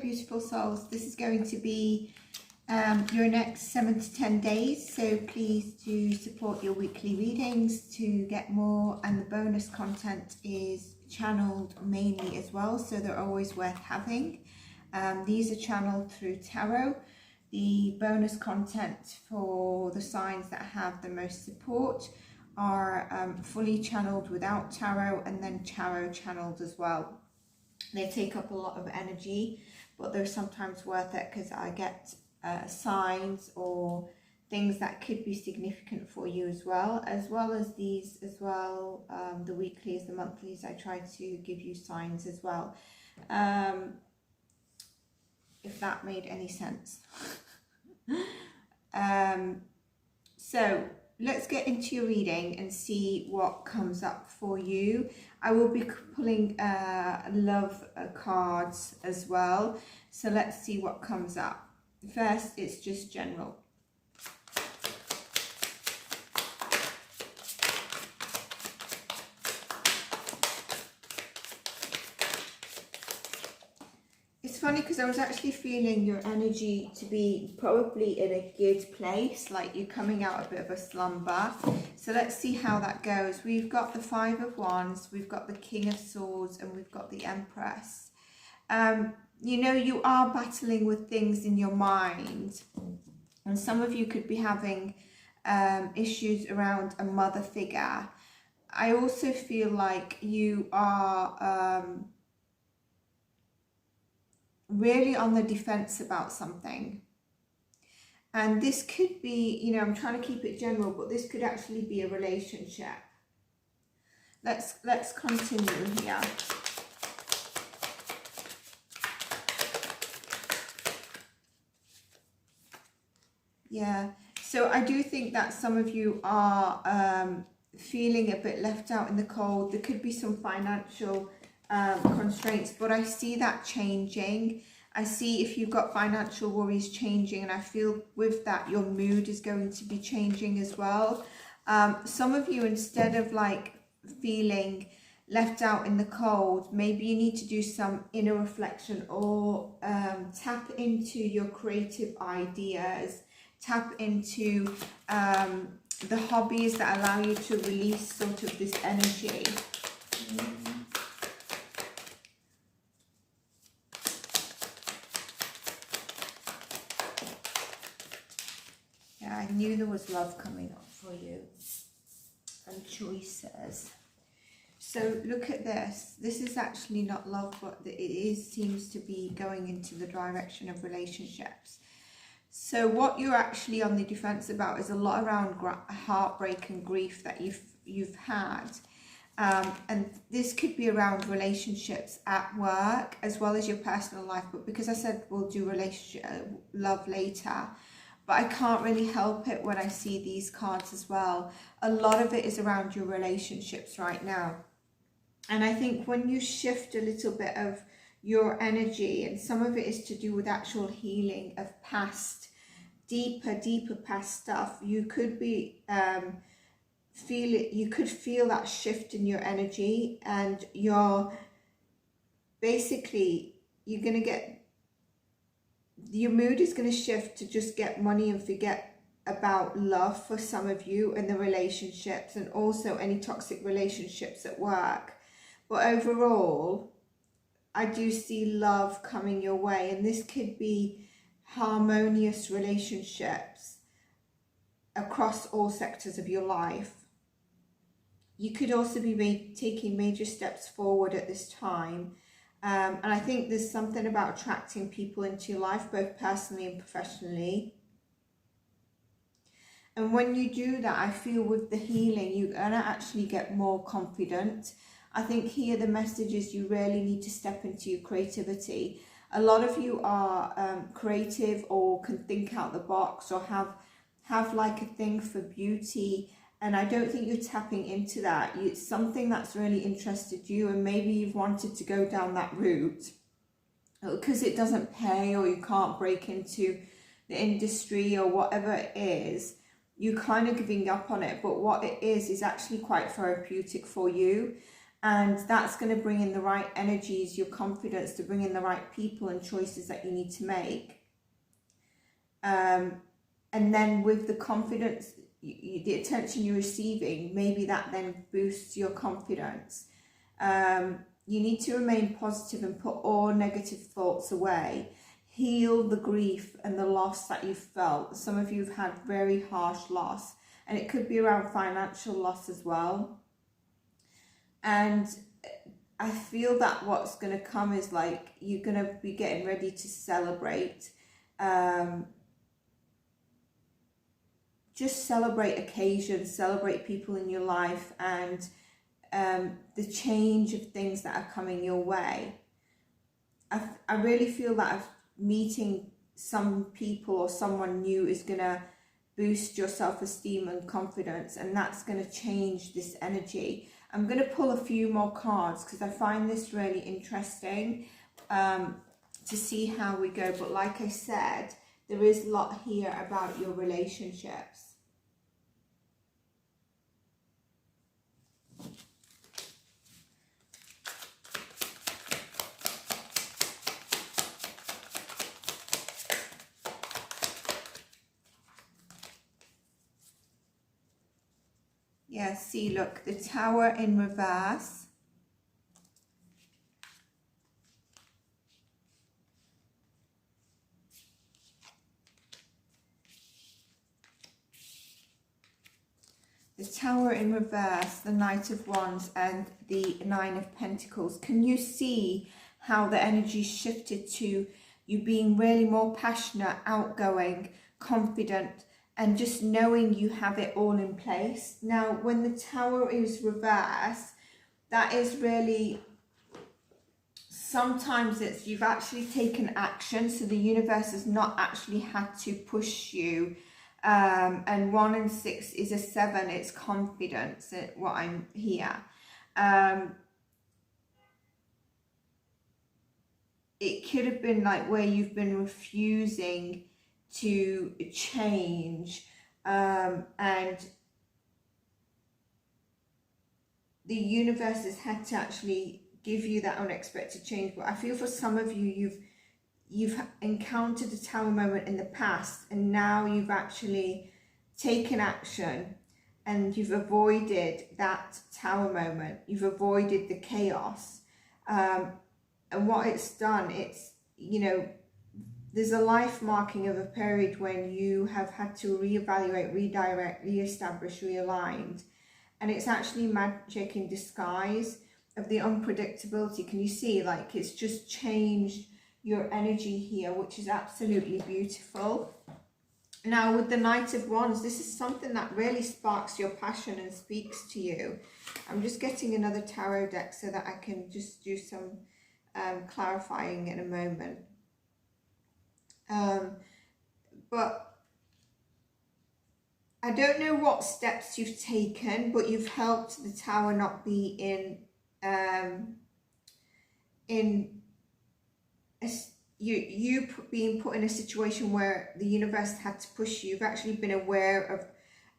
beautiful souls. This is going to be your next 7 to 10 days. So please do support your weekly readings to get more. And the bonus content is channeled mainly as well. So they're always worth having. These are channeled through tarot. The bonus content for the signs that have the most support are fully channeled without tarot, and then tarot channeled as well. They take up a lot of energy, but they're sometimes worth it because I get signs or things that could be significant for you as well as these as well. The weeklies, the monthlies, I try to give you signs as well. If that made any sense. So let's get into your reading and see what comes up for you. I will be pulling love cards as well. So let's see what comes up. First, it's just general. It's funny because I was actually feeling your energy to be probably in a good place, like you're coming out a bit of a slumber. So let's see how that goes. We've got the Five of Wands, we've got the King of Swords, and we've got the Empress. You know, you are battling with things in your mind, and some of you could be having issues around a mother figure. I also feel like you are really on the defense about something, and this could be, you know, I'm trying to keep it general, but this could actually be a relationship. Let's continue here. Yeah, so I do think that some of you are feeling a bit left out in the cold. There could be some financial constraints, but I see that changing. I see if you've got financial worries changing, and I feel with that your mood is going to be changing as well. Some of you, instead of like feeling left out in the cold, maybe you need to do some inner reflection or tap into your creative ideas, tap into the hobbies that allow you to release sort of this energy. I knew there was love coming up for you and choices. So look at this. This is actually not love, but it seems to be going into the direction of relationships. So what you're actually on the defense about is a lot around heartbreak and grief that you've had. And this could be around relationships at work as well as your personal life. But because I said we'll do love later, but I can't really help it when I see these cards as well. A lot of it is around your relationships right now. And I think when you shift a little bit of your energy, and some of it is to do with actual healing of past, deeper past stuff, you could be you could feel that shift in your energy, and you're gonna get, your mood is going to shift to just get money and forget about love for some of you and the relationships, and also any toxic relationships at work. But overall, I do see love coming your way, and this could be harmonious relationships across all sectors of your life. You could also be taking major steps forward at this time. And I think there's something about attracting people into your life, both personally and professionally. And when you do that, I feel with the healing, you're going to actually get more confident. I think here the message is you really need to step into your creativity. A lot of you are creative, or can think out the box, or have like a thing for beauty. And I don't think you're tapping into that. It's something that's really interested you, and maybe you've wanted to go down that route because it doesn't pay, or you can't break into the industry or whatever it is. You're kind of giving up on it, but what it is actually quite therapeutic for you. And that's going to bring in the right energies, your confidence to bring in the right people and choices that you need to make. And then with the confidence, the attention you're receiving, maybe that then boosts your confidence. You need to remain positive and put all negative thoughts away. Heal the grief and the loss that you've felt. Some of you have had very harsh loss, and it could be around financial loss as well. And I feel that what's going to come is like you're going to be getting ready to celebrate. Just celebrate occasions, celebrate people in your life, and the change of things that are coming your way. I really feel that meeting some people or someone new is going to boost your self-esteem and confidence, and that's going to change this energy. I'm going to pull a few more cards because I find this really interesting to see how we go. But like I said, there is a lot here about your relationships. Yeah, see, look, the Tower in reverse. The Tower in reverse, the Knight of Wands, and the Nine of Pentacles. Can you see how the energy shifted to you being really more passionate, outgoing, confident, and just knowing you have it all in place? Now, when the Tower is reversed, that is really, sometimes it's you've actually taken action, so the universe has not actually had to push you. And 1 and 6 is a 7, it's confidence, what I'm here. It could have been like where you've been refusing to change, and the universe has had to actually give you that unexpected change. But I feel for some of you, you've encountered a Tower moment in the past, and now you've actually taken action and you've avoided that Tower moment. You've avoided the chaos. And what it's done, it's, you know, there's a life marking of a period when you have had to reevaluate, redirect, reestablish, realigned. And it's actually magic in disguise of the unpredictability. Can you see, like, it's just changed your energy here, which is absolutely beautiful. Now with the Knight of Wands, this is something that really sparks your passion and speaks to you. I'm just getting another tarot deck so that I can just do some clarifying in a moment. But I don't know what steps you've taken, but you've helped the Tower not be you being put in a situation where the universe had to push you. You've actually been aware of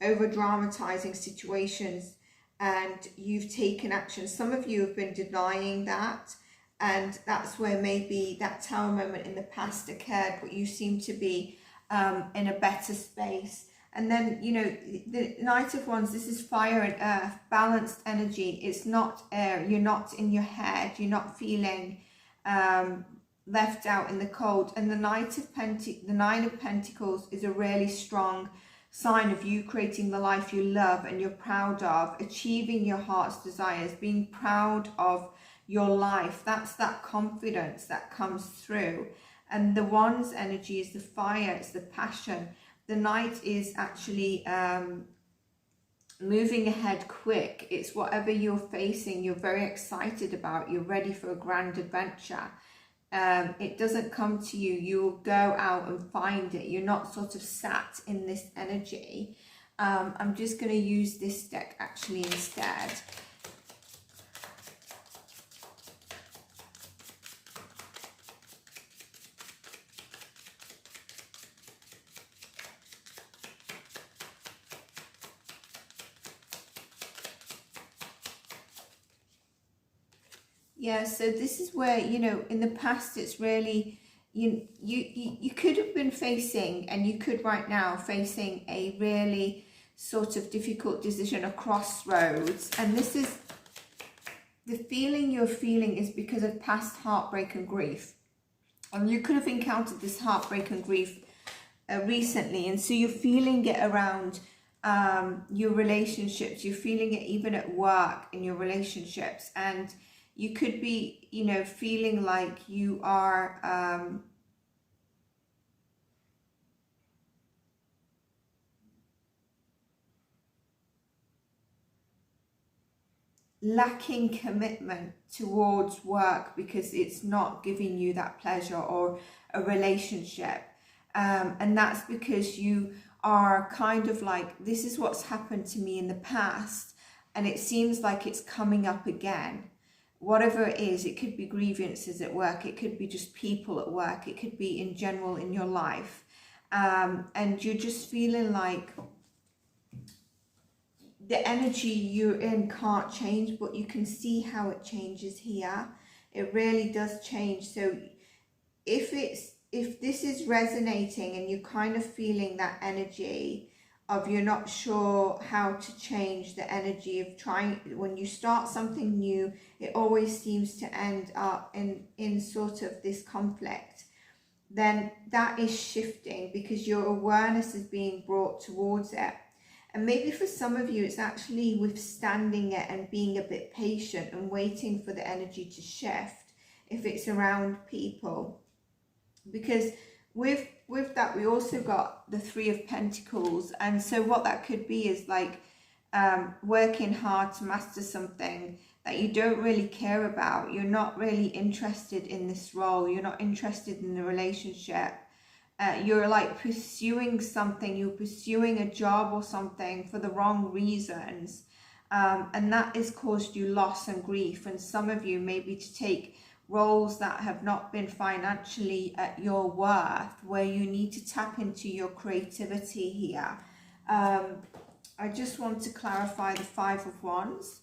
over dramatizing situations and you've taken action. Some of you have been denying that, and that's where maybe that Tower moment in the past occurred, but you seem to be in a better space. And then, you know, the Knight of Wands, this is fire and earth, balanced energy. It's not air. You're not in your head. You're not feeling left out in the cold. And the Nine of Pentacles is a really strong sign of you creating the life you love and you're proud of, achieving your heart's desires, being proud of your life. That's that confidence that comes through. And the Wands energy is the fire, it's the passion. The Knight is actually moving ahead quick. It's whatever you're facing, you're very excited about, you're ready for a grand adventure. It doesn't come to you, you'll go out and find it. You're not sort of sat in this energy. I'm just going to use this deck actually instead. Yeah, so this is where, you know, in the past it's really, you could have been facing, and you could right now facing a really sort of difficult decision, a crossroads. And this is the feeling you're feeling is because of past heartbreak and grief. And you could have encountered this heartbreak and grief recently, and so you're feeling it around your relationships, you're feeling it even at work in your relationships, and you could be, you know, feeling like you are lacking commitment towards work because it's not giving you that pleasure, or a relationship, and that's because you are kind of like, this is what's happened to me in the past and it seems like it's coming up again. Whatever it is, it could be grievances at work, it could be just people at work, it could be in general in your life, and you're just feeling like the energy you're in can't change, but you can see how it changes here. It really does change. So if this is resonating and you're kind of feeling that energy of you're not sure how to change the energy of trying, when you start something new, it always seems to end up in sort of this conflict, then that is shifting because your awareness is being brought towards it. And maybe for some of you, it's actually withstanding it and being a bit patient and waiting for the energy to shift if it's around people. Because with that, we also got the Three of Pentacles. And so what that could be is like working hard to master something that you don't really care about. You're not really interested in this role. You're not interested in the relationship. You're like pursuing something, you're pursuing a job or something for the wrong reasons, and that has caused you loss and grief. And some of you maybe to take roles that have not been financially at your worth, where you need to tap into your creativity here. I just want to clarify the Five of Wands.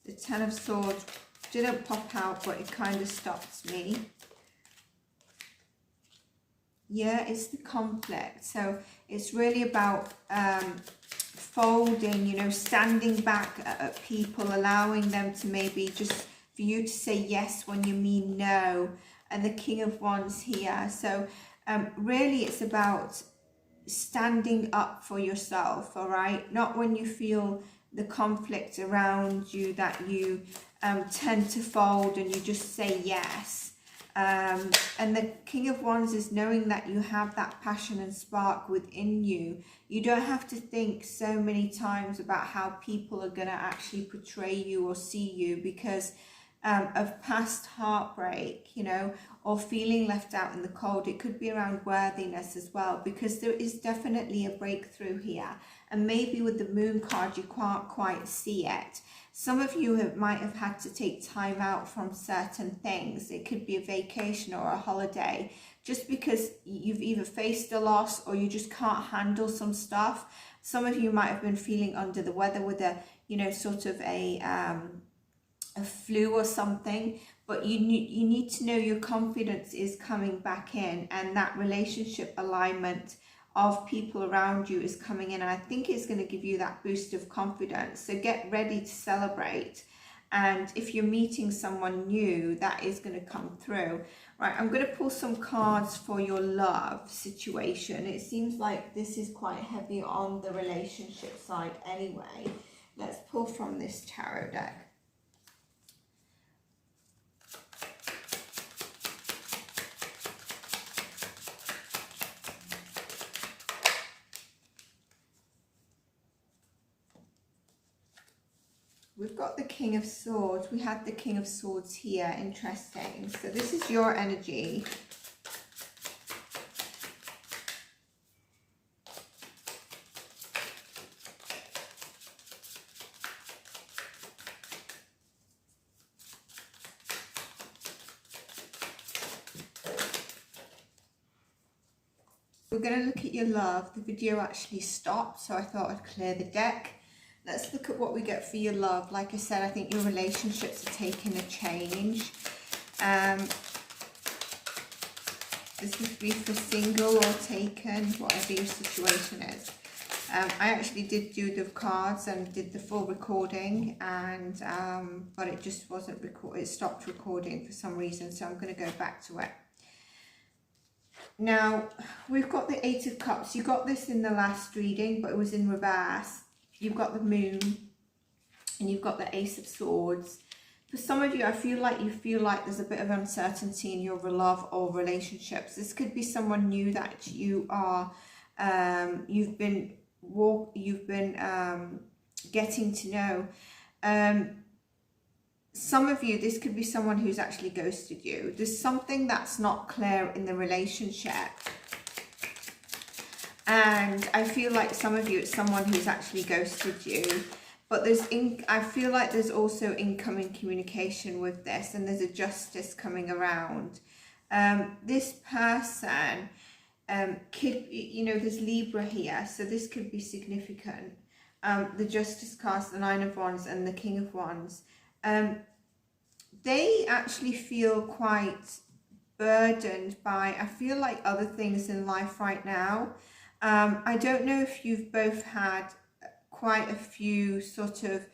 The Ten of Swords didn't pop out, but it kind of stopped me. Yeah, it's the conflict. So it's really about folding, you know, standing back at people, allowing them to maybe just for you to say yes when you mean no. And the King of Wands here. So really it's about standing up for yourself, all right? Not when you feel the conflict around you that you tend to fold and you just say yes. And the King of Wands is knowing that you have that passion and spark within you. You don't have to think so many times about how people are going to actually portray you or see you because of past heartbreak, you know, or feeling left out in the cold. It could be around worthiness as well, because there is definitely a breakthrough here. And maybe with the Moon card, you can't quite see it. Some of you might have had to take time out from certain things. It could be a vacation or a holiday, just because you've either faced a loss or you just can't handle some stuff. Some of you might have been feeling under the weather with a, you know, sort of a flu or something, but you need to know your confidence is coming back in, and that relationship alignment of people around you is coming in, and I think it's going to give you that boost of confidence. So get ready to celebrate, and if you're meeting someone new, that is going to come through. Right, I'm going to pull some cards for your love situation. It seems like this is quite heavy on the relationship side anyway. Let's pull from this tarot deck. We've got the King of Swords. We had the King of Swords here. Interesting. So this is your energy. We're going to look at your love. The video actually stopped, so I thought I'd clear the deck. Let's look at what we get for your love. Like I said, I think your relationships are taking a change. This would be for single or taken, whatever your situation is. I actually did do the cards and did the full recording, and but it just wasn't it stopped recording for some reason, so I'm going to go back to it. Now, we've got the Eight of Cups. You got this in the last reading, but it was in reverse. You've got the Moon, and you've got the Ace of Swords. For some of you, I feel like there's a bit of uncertainty in your love or relationships. This could be someone new that you are, you've been getting to know. Some of you, this could be someone who's actually ghosted you. There's something that's not clear in the relationship. And I feel like some of you, it's someone who's actually ghosted you. But I feel like there's also incoming communication with this, and there's a justice coming around. This person could, you know, there's Libra here, so this could be significant. The Justice card, the Nine of Wands, and the King of Wands. They actually feel quite burdened by, I feel like, other things in life right now. I don't know if you've both had quite a few sort of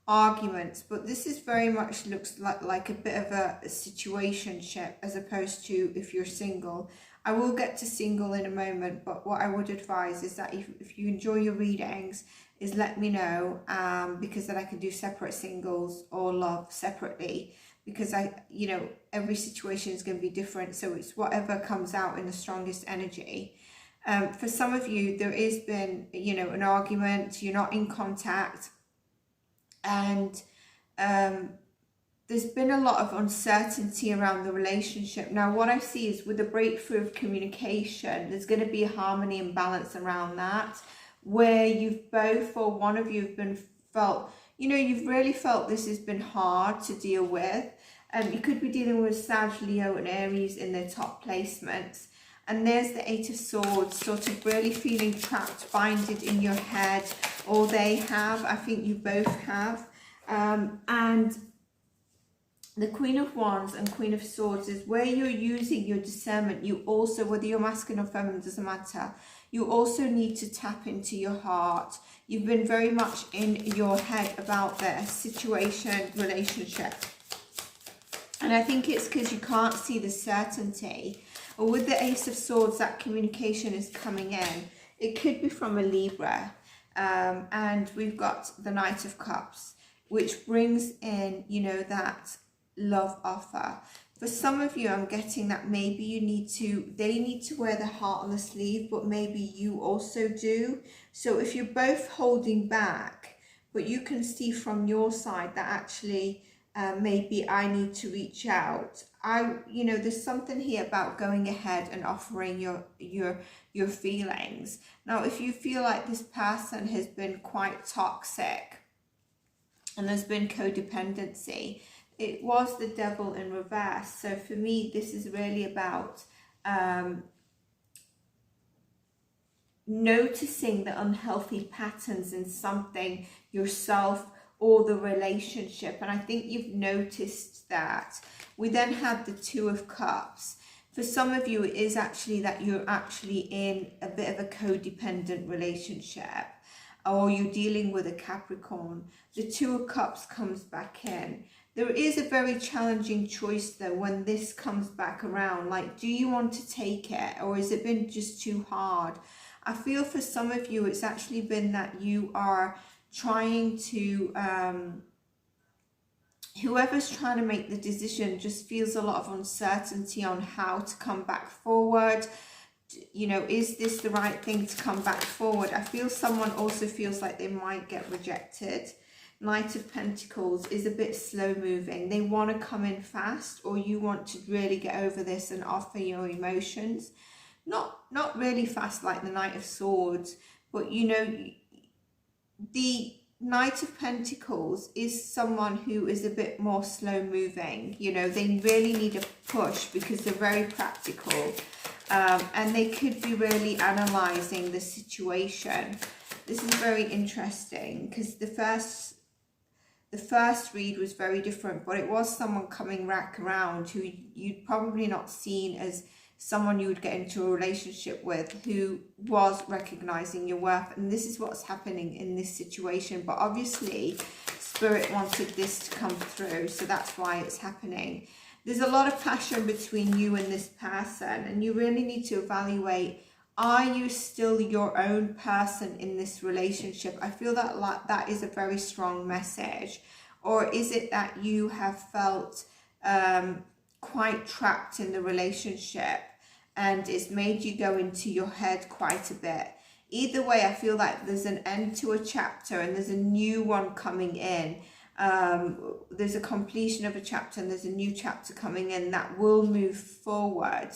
arguments, but this is very much looks like a bit of a situationship as opposed to if you're single. I will get to single in a moment, but what I would advise is that if you enjoy your readings, is let me know, because then I can do separate singles or love separately, because you know, every situation is going to be different, so it's whatever comes out in the strongest energy. For some of you, there has been, you know, an argument, you're not in contact, and there's been a lot of uncertainty around the relationship. Now, what I see is with the breakthrough of communication, there's going to be a harmony and balance around that, where you've both, or one of you, have been felt, you know, you've really felt this has been hard to deal with. You could be dealing with Sag, Leo and Aries in their top placements. And there's the Eight of Swords, sort of really feeling trapped, binded in your head, or they have, I think you both have. And the Queen of Wands and Queen of Swords is where you're using your discernment. You also, whether you're masculine or feminine, doesn't matter. You also need to tap into your heart. You've been very much in your head about the situation, relationship. And I think it's because you can't see the certainty. Or with the Ace of Swords, that communication is coming in. It could be from a Libra. And we've got the Knight of Cups, which brings in, you know, that love offer. For some of you, I'm getting that maybe they need to wear the heart on the sleeve, but maybe you also do. So if you're both holding back, but you can see from your side that actually maybe I need to reach out. You know, there's something here about going ahead and offering your feelings. Now, if you feel like this person has been quite toxic and there's been codependency, it was the Devil in reverse. So for me, this is really about noticing the unhealthy patterns in something, yourself or the relationship. And I think you've noticed that. We then have the Two of Cups. For some of you, it is actually that you're actually in a bit of a codependent relationship, or you're dealing with a Capricorn. The Two of Cups comes back in. There is a very challenging choice though when this comes back around. Like, do you want to take it, or has it been just too hard? I feel for some of you, it's actually been that you are trying to, whoever's trying to make the decision just feels a lot of uncertainty on how to come back forward. You know, is this the right thing to come back forward? I feel someone also feels like they might get rejected. Knight of Pentacles is a bit slow moving. They want to come in fast, or you want to really get over this and offer your emotions. Not really fast like the Knight of Swords, but you know, the Knight of Pentacles is someone who is a bit more slow moving. You know, they really need a push because they're very practical. and they could be really analysing the situation. This is very interesting because the first read was very different, but it was someone coming back around who you'd probably not seen as someone you would get into a relationship with, who was recognizing your worth. And this is what's happening in this situation. But obviously, Spirit wanted this to come through, so that's why it's happening. There's a lot of passion between you and this person, and you really need to evaluate, are you still your own person in this relationship? I feel that that is a very strong message. Or is it that you have felt quite trapped in the relationship and it's made you go into your head quite a bit? Either way, I feel like there's an end to a chapter and there's a new one coming in. There's a completion of a chapter and there's a new chapter coming in that will move forward.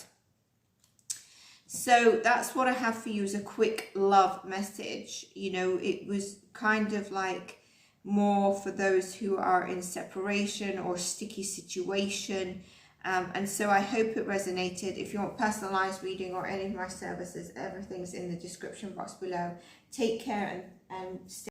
So that's what I have for you as a quick love message. You know, it was kind of like more for those who are in separation or sticky situation. And so I hope it resonated. If you want personalized reading or any of my services, everything's in the description box below. Take care and stay